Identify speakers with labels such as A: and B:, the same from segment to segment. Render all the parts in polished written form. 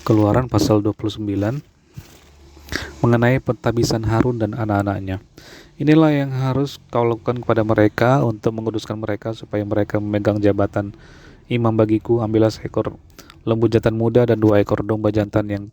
A: Keluaran pasal 29 mengenai pentahbisan Harun dan anak-anaknya. Inilah yang harus kau lakukan kepada mereka untuk menguduskan mereka supaya mereka memegang jabatan imam bagiku. Ambillah seekor lembu jantan muda dan 2 ekor domba jantan yang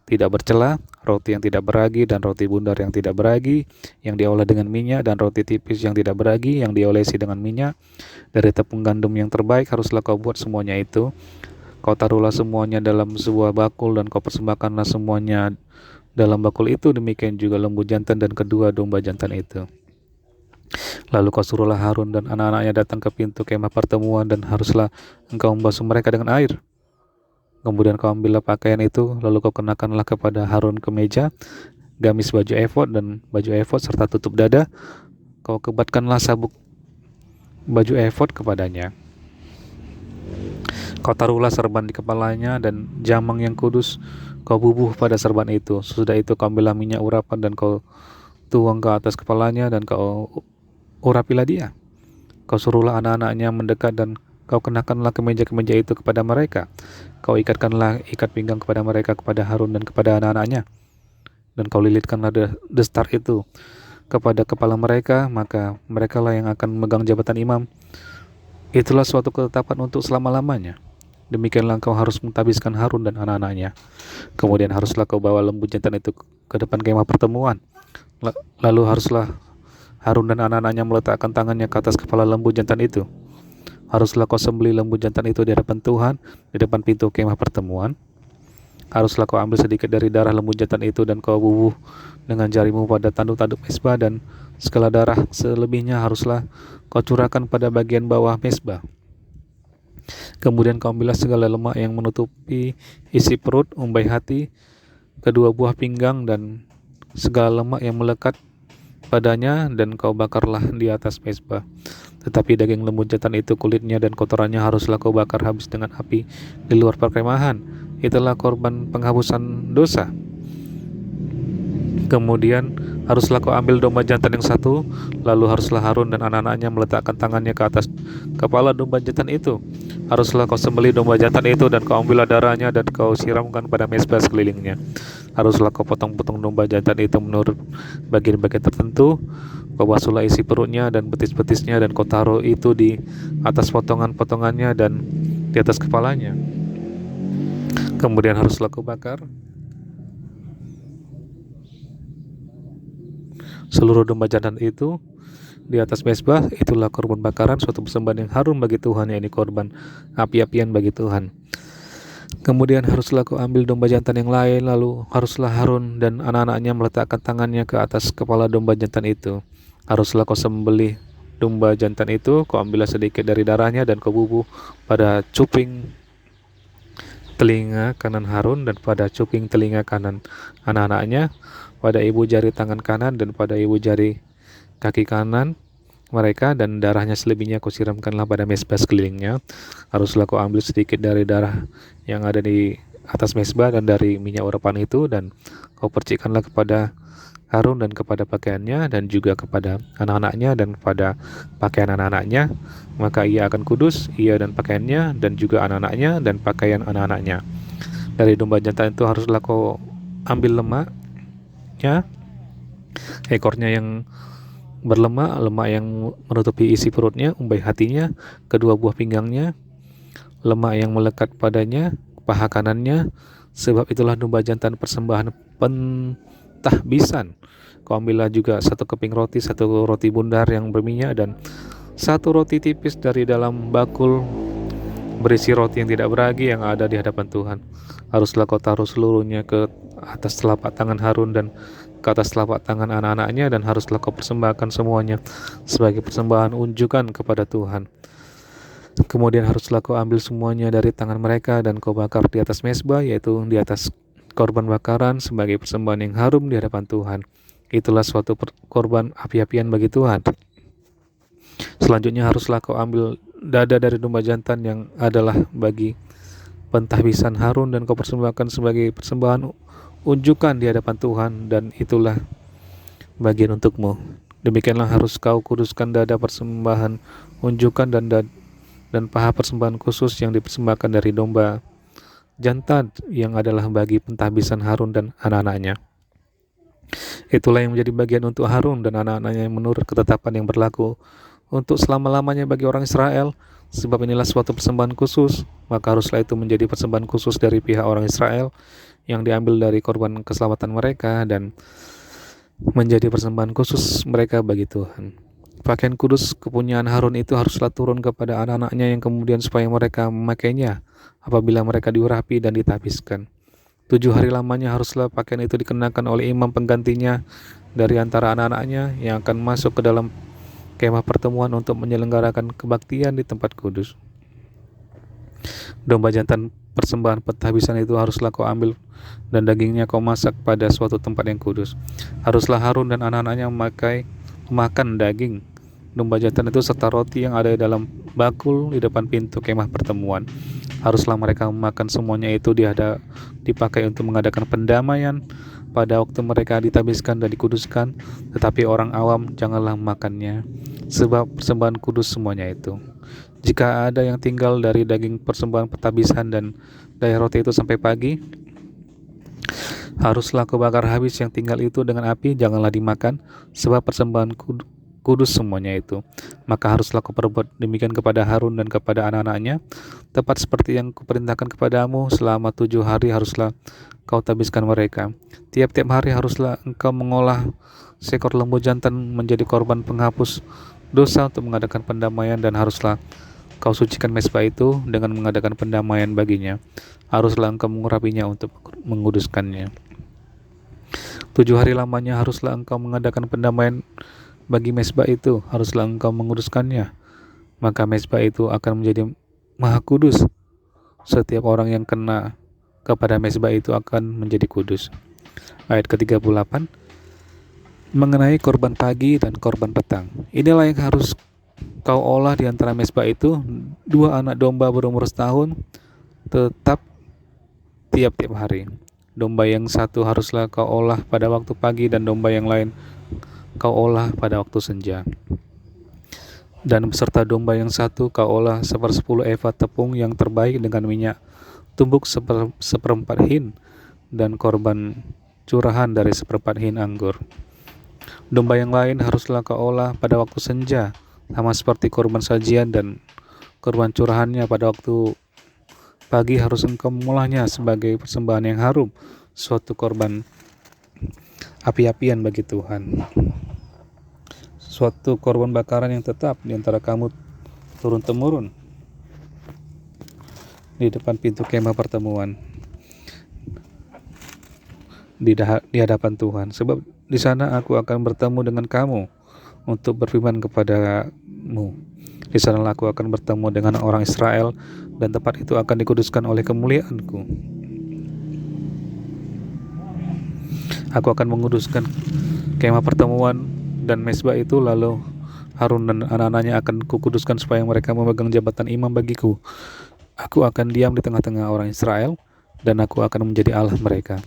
A: tidak bercela, roti yang tidak beragi dan roti bundar yang tidak beragi, yang diolah dengan minyak, dan roti tipis yang tidak beragi, yang diolesi dengan minyak. Dari tepung gandum yang terbaik haruslah kau buat semuanya itu. Kau taruhlah semuanya dalam sebuah bakul dan kau persembahkanlah semuanya dalam bakul itu. Demikian juga lembu jantan dan kedua domba jantan itu. Lalu kau suruhlah Harun dan anak-anaknya datang ke pintu kemah pertemuan, dan haruslah engkau membasuh mereka dengan air. Kemudian kau ambillah pakaian itu, lalu kau kenakanlah kepada Harun kemeja, gamis baju efod dan baju efod serta tutup dada. Kau kebatkanlah sabuk baju efod kepadanya. Kau taruhlah serban di kepalanya dan jamang yang kudus kau bubuh pada serban itu. Sesudah itu kau ambillah minyak urapan dan kau tuang ke atas kepalanya, dan kau urapilah dia. Kau suruhlah anak-anaknya mendekat, dan kau kenakanlah kemeja-kemeja itu kepada mereka. Kau ikatkanlah ikat pinggang kepada mereka, kepada Harun dan kepada anak-anaknya, dan kau lilitkanlah destar itu kepada kepala mereka, maka merekalah yang akan memegang jabatan imam. Itulah suatu ketetapan untuk selama-lamanya. Demikianlah kau harus mentahbiskan Harun dan anak-anaknya. Kemudian haruslah kau bawa lembu jantan itu ke depan kemah pertemuan. Lalu haruslah Harun dan anak-anaknya meletakkan tangannya ke atas kepala lembu jantan itu. Haruslah kau sembelih lembu jantan itu di hadapan Tuhan, di depan pintu kemah pertemuan. Haruslah kau ambil sedikit dari darah lembu jantan itu, dan kau bubuh dengan jarimu pada tanduk-tanduk mezbah, dan segala darah selebihnya haruslah kau curahkan pada bagian bawah mezbah. Kemudian kau ambillah segala lemak yang menutupi isi perut, umbai hati, kedua buah pinggang, dan segala lemak yang melekat padanya, dan kau bakarlah di atas mezbah. Tetapi daging lembu jantan itu, kulitnya dan kotorannya haruslah kau bakar habis dengan api di luar perkemahan. Itulah korban penghapusan dosa. Kemudian haruslah kau ambil domba jantan yang satu, lalu haruslah Harun dan anak-anaknya meletakkan tangannya ke atas kepala domba jantan itu. Haruslah kau sembelih domba jantan itu, dan kau ambillah darahnya dan kau siramkan pada mezbah sekelilingnya. Haruslah kau potong-potong domba jantan itu menurut bagian-bagian tertentu. Kau basuhlah isi perutnya dan betis-betisnya, dan kau taruh itu di atas potongan-potongannya dan di atas kepalanya. Kemudian haruslah kau bakar seluruh domba jantan itu di atas mezbah. Itulah korban bakaran, suatu persembahan yang harum bagi Tuhan, yakni korban api-apian bagi Tuhan. Kemudian haruslah kau ambil domba jantan yang lain, lalu haruslah Harun dan anak-anaknya meletakkan tangannya ke atas kepala domba jantan itu. Haruslah kau sembelih domba jantan itu, kau ambillah sedikit dari darahnya dan kau bubuh pada cuping telinga kanan Harun dan pada cuping telinga kanan anak-anaknya, pada ibu jari tangan kanan dan pada ibu jari kaki kanan mereka, dan darahnya selebihnya kau siramkanlah pada mezbah sekelilingnya. Haruslah kau ambil sedikit dari darah yang ada di atas mezbah dan dari minyak urapan itu, dan kau percikkanlah kepada Harun dan kepada pakaiannya, dan juga kepada anak-anaknya dan kepada pakaian anak-anaknya. Maka ia akan kudus, ia dan pakaiannya, dan juga anak-anaknya dan pakaian anak-anaknya. Dari domba jantan itu haruslah kau ambil lemaknya, ekornya yang berlemak, lemak yang menutupi isi perutnya, umbai hatinya, kedua buah pinggangnya, lemak yang melekat padanya, paha kanannya, sebab itulah domba jantan persembahan pentahbisan. Kau ambillah juga 1 keping roti, 1 roti bundar yang berminyak, dan 1 roti tipis dari dalam bakul berisi roti yang tidak beragi yang ada di hadapan Tuhan. Haruslah kau taruh seluruhnya ke atas telapak tangan Harun dan ke atas telapak tangan anak-anaknya, dan haruslah kau persembahkan semuanya sebagai persembahan unjukan kepada Tuhan. Kemudian haruslah kau ambil semuanya dari tangan mereka dan kau bakar di atas mezbah, yaitu di atas korban bakaran sebagai persembahan yang harum di hadapan Tuhan. Itulah suatu korban api-apian bagi Tuhan. Selanjutnya haruslah kau ambil dada dari domba jantan yang adalah bagi pentahbisan Harun, dan kau persembahkan sebagai persembahan unjukan di hadapan Tuhan, dan itulah bagian untukmu. Demikianlah harus kau kuduskan dada persembahan unjukan dan paha persembahan khusus yang dipersembahkan dari domba jantan yang adalah bagi pentahbisan Harun dan anak-anaknya. Itulah yang menjadi bagian untuk Harun dan anak-anaknya menurut ketetapan yang berlaku untuk selama-lamanya bagi orang Israel, sebab inilah suatu persembahan khusus, maka haruslah itu menjadi persembahan khusus dari pihak orang Israel yang diambil dari korban keselamatan mereka dan menjadi persembahan khusus mereka bagi Tuhan. Pakaian kudus kepunyaan Harun itu haruslah turun kepada anak-anaknya yang kemudian supaya mereka memakainya apabila mereka diurapi dan ditahbiskan. 7 hari lamanya haruslah pakaian itu dikenakan oleh imam penggantinya dari antara anak-anaknya yang akan masuk ke dalam kemah pertemuan untuk menyelenggarakan kebaktian di tempat kudus. Domba jantan persembahan pentahbisan itu haruslah kau ambil dan dagingnya kau masak pada suatu tempat yang kudus. Haruslah Harun dan anak-anaknya memakan daging domba jantan itu serta roti yang ada dalam bakul di depan pintu kemah pertemuan. Haruslah mereka memakan semuanya itu dipakai untuk mengadakan pendamaian pada waktu mereka ditahbiskan dan dikuduskan, tetapi orang awam janganlah memakannya, sebab persembahan kudus semuanya itu. Jika ada yang tinggal dari daging persembahan pentahbisan dan dari roti itu sampai pagi, haruslah kau bakar habis yang tinggal itu dengan api, janganlah dimakan, sebab persembahan kudus semuanya itu. Maka haruslah kau perbuat demikian kepada Harun dan kepada anak-anaknya, tepat seperti yang kuperintahkan kepadamu. Selama 7 hari haruslah kau tahbiskan mereka. Tiap-tiap hari haruslah engkau mengolah seekor lembu jantan menjadi korban penghapus dosa untuk mengadakan pendamaian, dan haruslah kau sucikan mezbah itu dengan mengadakan pendamaian baginya. Haruslah engkau mengurapinya untuk menguduskannya. 7 hari lamanya haruslah engkau mengadakan pendamaian bagi mezbah itu, haruslah engkau menguduskannya. Maka mezbah itu akan menjadi maha kudus. Setiap orang yang kena kepada mezbah itu akan menjadi kudus. Ayat ke-38 mengenai korban pagi dan korban petang. Inilah yang harus kau olah di antara mezbah itu: 2 anak domba berumur setahun tetap tiap-tiap hari. Domba yang satu haruslah kau olah pada waktu pagi, dan domba yang lain kau olah pada waktu senja. Dan beserta domba yang satu kau olah 1/10 eva tepung yang terbaik dengan minyak tumbuk 1/4 hin, dan korban curahan dari 1/4 hin anggur. Domba yang lain haruslah kau olah pada waktu senja, sama seperti korban sajian dan korban curahannya pada waktu pagi harus engkau mengolahnya sebagai persembahan yang harum, suatu korban api-apian bagi Tuhan, suatu korban bakaran yang tetap di antara kamu turun-temurun di depan pintu kemah pertemuan di hadapan Tuhan. Sebab di sana aku akan bertemu dengan kamu untuk berfirman kepadamu. Di sanalah aku akan bertemu dengan orang Israel, dan tempat itu akan dikuduskan oleh kemuliaanku. Aku akan menguduskan kemah pertemuan dan mezbah itu, lalu Harun dan anak-anaknya akan kukuduskan supaya mereka memegang jabatan imam bagiku. Aku akan diam di tengah-tengah orang Israel, dan aku akan menjadi Allah mereka.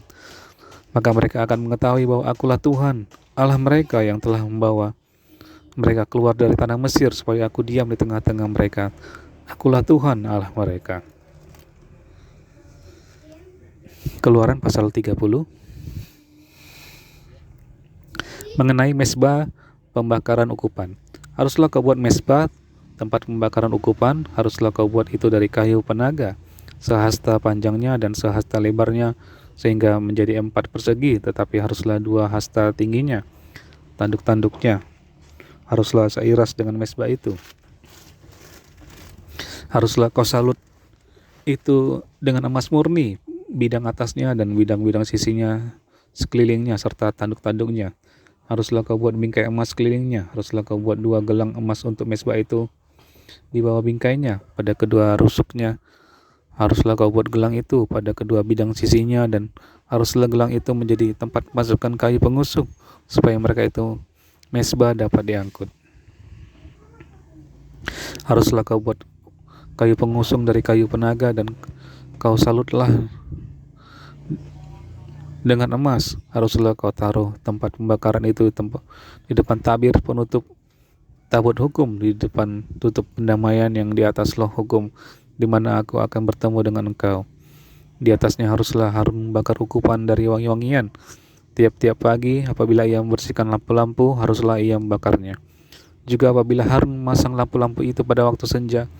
A: Maka mereka akan mengetahui bahwa akulah Tuhan, Allah mereka, yang telah membawa mereka keluar dari tanah Mesir, supaya aku diam di tengah-tengah mereka. Akulah Tuhan, Allah mereka. Keluaran pasal 30. Mengenai mezbah pembakaran ukupan. Haruslah kau buat mezbah tempat pembakaran ukupan, haruslah kau buat itu dari kayu penaga, sehasta panjangnya dan sehasta lebarnya, sehingga menjadi 4 persegi, tetapi haruslah 2 hasta tingginya. Tanduk-tanduknya haruslah seiras dengan mezbah itu. Haruslah kau salut itu dengan emas murni, bidang atasnya dan bidang-bidang sisinya sekelilingnya serta tanduk-tanduknya. Haruslah kau buat bingkai emas sekelilingnya. Haruslah kau buat 2 gelang emas untuk mezbah itu di bawah bingkainya pada kedua rusuknya. Haruslah kau buat gelang itu pada kedua bidang sisinya, dan haruslah gelang itu menjadi tempat masukkan kayu pengusuk, supaya mereka itu mezbah dapat diangkut. Haruslah kau buat kayu pengusung dari kayu penaga, dan kau salutlah dengan emas. Haruslah kau taruh tempat pembakaran itu di depan tabir penutup tabut hukum, di depan tutup pendamaian yang di atas loh hukum, di mana aku akan bertemu dengan engkau. Di atasnya haruslah Harun membakar ukupan dari wangi-wangian. Tiap-tiap pagi apabila ia membersihkan lampu-lampu, haruslah ia membakarnya. Juga apabila Harun memasang lampu-lampu itu pada waktu senja,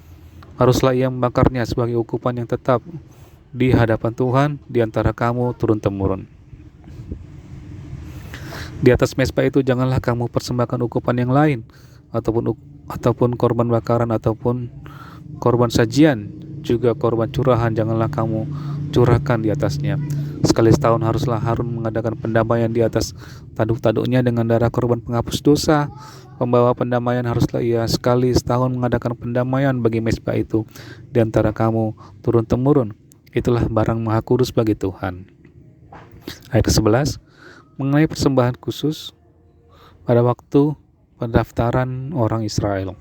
A: haruslah ia membakarnya sebagai ukupan yang tetap di hadapan Tuhan di antara kamu turun-temurun. Di atas mezbah itu janganlah kamu persembahkan ukupan yang lain, ataupun korban bakaran, ataupun korban sajian, juga korban curahan janganlah kamu curahkan di atasnya. Sekali setahun haruslah Harun mengadakan pendamaian di atas tanduk-tanduknya dengan darah korban penghapus dosa. Pembawa pendamaian haruslah ia sekali setahun mengadakan pendamaian bagi mezbah itu di antara kamu turun-temurun. Itulah barang maha kudus bagi Tuhan. Ayat ke-11, mengenai persembahan khusus pada waktu pendaftaran orang Israel.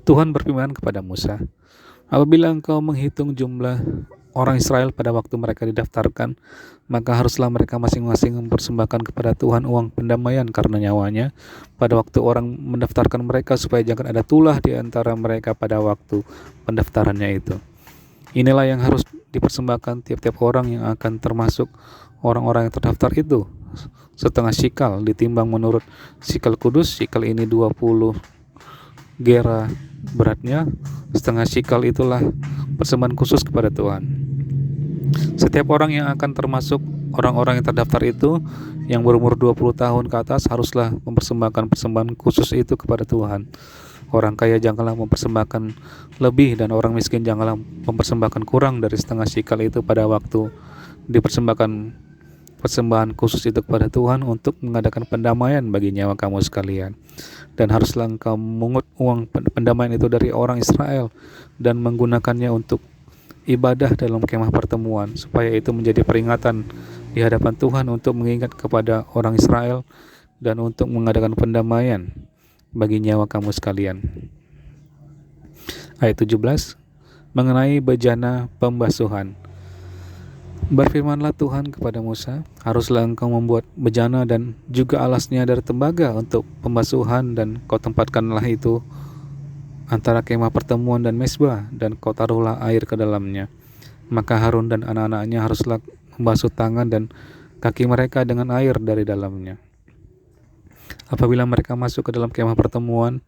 A: Tuhan berfirman kepada Musa, apabila engkau menghitung jumlah orang Israel pada waktu mereka didaftarkan, maka haruslah mereka masing-masing mempersembahkan kepada Tuhan uang pendamaian karena nyawanya pada waktu orang mendaftarkan mereka, supaya jangan ada tulah di antara mereka pada waktu pendaftarannya itu. Inilah yang harus dipersembahkan tiap-tiap orang yang akan termasuk orang-orang yang terdaftar itu. Setengah sikal ditimbang menurut sikal kudus. Sikal ini 20 gera beratnya. Setengah sikal itulah persembahan khusus kepada Tuhan. Setiap orang yang akan termasuk orang-orang yang terdaftar itu, yang berumur 20 tahun ke atas, haruslah mempersembahkan persembahan khusus itu kepada Tuhan. Orang kaya janganlah mempersembahkan lebih, dan orang miskin janganlah mempersembahkan kurang dari setengah sikal itu pada waktu dipersembahkan persembahan khusus itu kepada Tuhan untuk mengadakan pendamaian bagi nyawa kamu sekalian. Dan haruslah engkau mengut uang pendamaian itu dari orang Israel dan menggunakannya untuk ibadah dalam kemah pertemuan, supaya itu menjadi peringatan di hadapan Tuhan untuk mengingat kepada orang Israel dan untuk mengadakan pendamaian bagi nyawa kamu sekalian. Ayat 17, mengenai bejana pembasuhan. Berfirmanlah Tuhan kepada Musa, haruslah engkau membuat bejana dan juga alasnya dari tembaga untuk pembasuhan, dan kau tempatkanlah itu antara kemah pertemuan dan mezbah, dan kau taruhlah air ke dalamnya. Maka Harun dan anak-anaknya haruslah membasuh tangan dan kaki mereka dengan air dari dalamnya. Apabila mereka masuk ke dalam kemah pertemuan,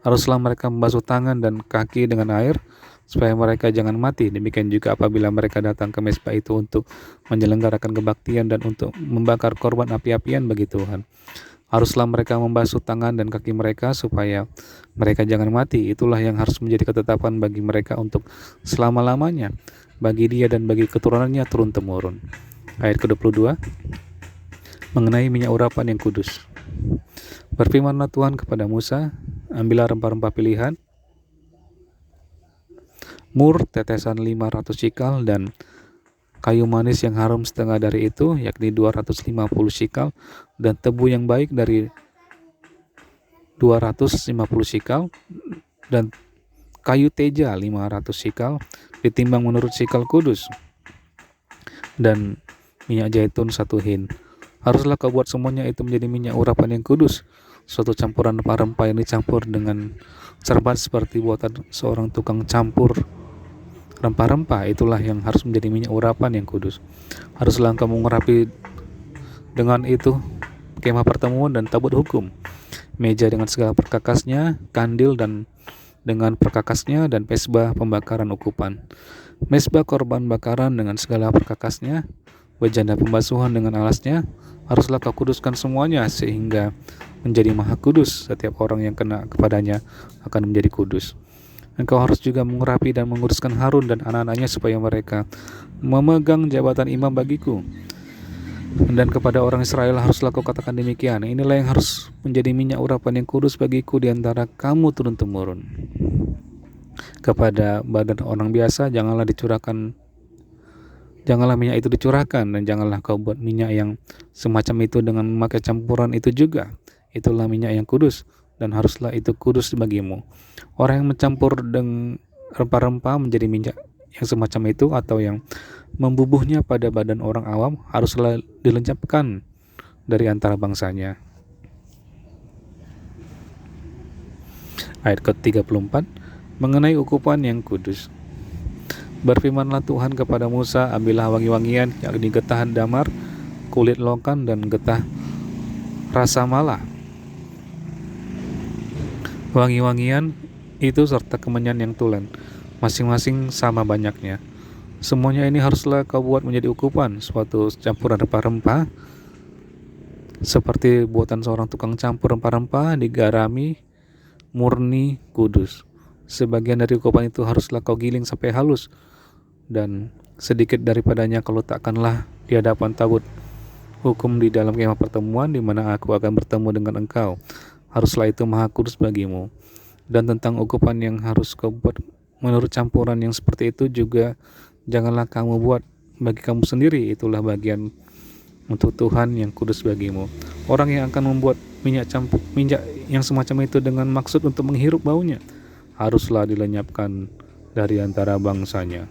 A: haruslah mereka membasuh tangan dan kaki dengan air, supaya mereka jangan mati. Demikian juga apabila mereka datang ke mezbah itu untuk menyelenggarakan kebaktian dan untuk membakar korban api-apian bagi Tuhan, haruslah mereka membasuh tangan dan kaki mereka supaya mereka jangan mati. Itulah yang harus menjadi ketetapan bagi mereka untuk selama-lamanya, bagi dia dan bagi keturunannya turun-temurun. Ayat ke-22, mengenai minyak urapan yang kudus. Berfirmanlah Tuhan kepada Musa, ambillah rempah-rempah pilihan, mur tetesan 500 shikal, dan kayu manis yang harum setengah dari itu, yakni 250 shikal, dan tebu yang baik dari 250 shikal, dan kayu teja 500 shikal, ditimbang menurut shikal kudus, dan minyak zaitun 1 hin. Haruslah kau buat semuanya itu menjadi minyak urapan yang kudus, suatu campuran rempah-rempah yang dicampur dengan cermat seperti buatan seorang tukang campur rempah-rempah. Itulah yang harus menjadi minyak urapan yang kudus. Haruslah engkau mengurapi dengan itu kemah pertemuan dan tabut hukum, meja dengan segala perkakasnya, kandil dan dengan perkakasnya, dan mezbah pembakaran ukupan, mezbah korban bakaran dengan segala perkakasnya, bejana pembasuhan dengan alasnya. Haruslah kau kuduskan semuanya sehingga menjadi maha kudus. Setiap orang yang kena kepadanya akan menjadi kudus. Engkau harus juga mengurapi dan menguruskan Harun dan anak-anaknya supaya mereka memegang jabatan imam bagiku. Dan kepada orang Israel haruslah kau katakan demikian, inilah yang harus menjadi minyak urapan yang kudus bagiku di antara kamu turun-temurun. Kepada badan orang biasa janganlah minyak itu dicurahkan, dan janganlah kau buat minyak yang semacam itu dengan memakai campuran itu juga. Itulah minyak yang kudus, dan haruslah itu kudus bagimu. Orang yang mencampur dengan rempah-rempah menjadi minyak yang semacam itu, atau yang membubuhnya pada badan orang awam, haruslah dilenyapkan dari antara bangsanya. Ayat ke-34, mengenai ukupan yang kudus. Berfirmanlah Tuhan kepada Musa, ambillah wangi-wangian, yakni getah damar, kulit lokan, dan getah rasa malah. Wangi-wangian itu serta kemenyan yang tulen, masing-masing sama banyaknya. Semuanya ini haruslah kau buat menjadi ukupan, suatu campuran rempah-rempah, seperti buatan seorang tukang campur rempah-rempah, digarami, murni, kudus. Sebagian dari ukupan itu haruslah kau giling sampai halus, dan sedikit daripadanya kau letakkanlah di hadapan tabut hukum di dalam kemah pertemuan, di mana aku akan bertemu dengan engkau. Haruslah itu maha kudus bagimu. Dan tentang ukupan yang harus kau buat menurut campuran yang seperti itu juga janganlah kamu buat bagi kamu sendiri, itulah bagian untuk Tuhan yang kudus bagimu. Orang yang akan membuat minyak yang semacam itu dengan maksud untuk menghirup baunya haruslah dilenyapkan dari antara bangsanya.